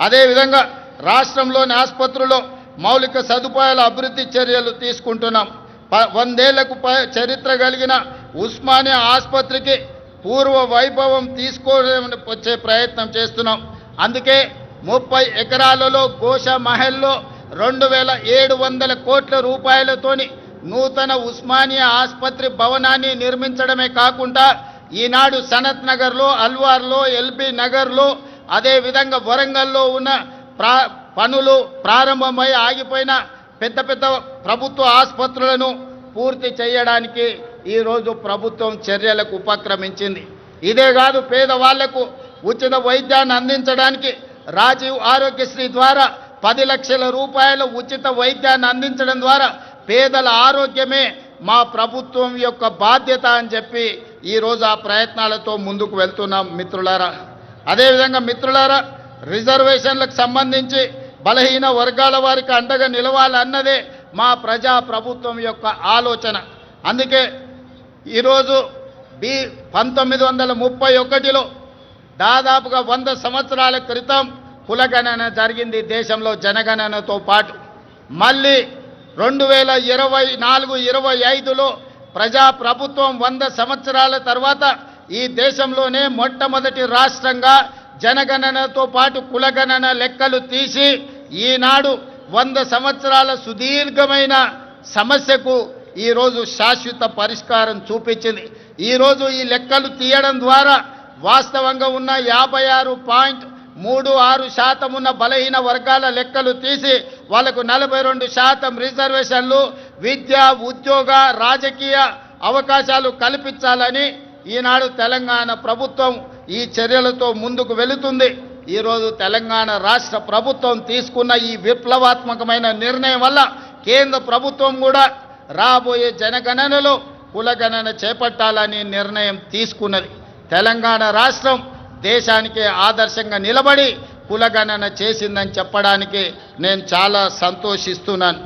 అదేవిధంగా రాష్ట్రంలోని ఆసుపత్రుల్లో మౌలిక సదుపాయాల అభివృద్ధి చర్యలు తీసుకుంటున్నాం. 100 ఏళ్లకు చరిత్ర కలిగిన ఉస్మానియా ఆసుపత్రికి పూర్వ వైభవం వచ్చే ప్రయత్నం చేస్తున్నాం. అందుకే 30 ఎకరాలలో గోషా మహల్లో 2700 కోట్ల రూపాయలతోని నూతన ఉస్మానియా ఆసుపత్రి భవనాన్ని నిర్మించడమే కాకుండా ఈనాడు సనత్ నగర్లో, అల్వార్లో, ఎల్బీ నగర్లో, అదేవిధంగా వరంగల్లో ఉన్న పనులు ప్రారంభమై ఆగిపోయిన పెద్ద పెద్ద ప్రభుత్వ ఆసుపత్రులను పూర్తి చేయడానికి ఈరోజు ప్రభుత్వం చర్యలకు ఉపక్రమించింది. ఇదే కాదు, పేదవాళ్లకు ఉచిత వైద్యాన్ని అందించడానికి రాజీవ్ ఆరోగ్యశ్రీ ద్వారా 10 లక్షల రూపాయల ఉచిత వైద్యాన్ని అందించడం ద్వారా పేదల ఆరోగ్యమే మా ప్రభుత్వం యొక్క బాధ్యత అని చెప్పి ఈరోజు ఆ ప్రయత్నాలతో ముందుకు వెళ్తున్నాం మిత్రులారా. అదేవిధంగా మిత్రులారా, రిజర్వేషన్లకు సంబంధించి బలహీన వర్గాల వారికి అండగా నిలవాలన్నదే మా ప్రజా ప్రభుత్వం యొక్క ఆలోచన. అందుకే ఈరోజు 1931లో దాదాపుగా 100 సంవత్సరాల క్రితం కులగణన జరిగింది దేశంలో జనగణనతో పాటు. మళ్ళీ 2024-25లో ప్రజా ప్రభుత్వం 100 సంవత్సరాల తర్వాత ఈ దేశంలోనే మొట్టమొదటి రాష్ట్రంగా జనగణనతో పాటు కులగణన లెక్కలు తీసి ఈనాడు 100 సంవత్సరాల సుదీర్ఘమైన సమస్యకు ఈరోజు శాశ్వత పరిష్కారం చూపించింది. ఈరోజు ఈ లెక్కలు తీయడం ద్వారా వాస్తవంగా ఉన్న 56.36% ఉన్న బలహీన వర్గాల లెక్కలు తీసి వాళ్ళకు 42% రిజర్వేషన్లు, విద్య, ఉద్యోగ, రాజకీయ అవకాశాలు కల్పించాలని ఈనాడు తెలంగాణ ప్రభుత్వం ఈ చర్యలతో ముందుకు వెళుతుంది. ఈరోజు తెలంగాణ రాష్ట్ర ప్రభుత్వం తీసుకున్న ఈ విప్లవాత్మకమైన నిర్ణయం వల్ల కేంద్ర ప్రభుత్వం కూడా రాబోయే జనగణనలో కులగణన చేపట్టాలని నిర్ణయం తీసుకున్నది. తెలంగాణ రాష్ట్రం దేశానికి ఆదర్శంగా నిలబడి కులగణన చేసిందని చెప్పడానికి నేను చాలా సంతోషిస్తున్నాను.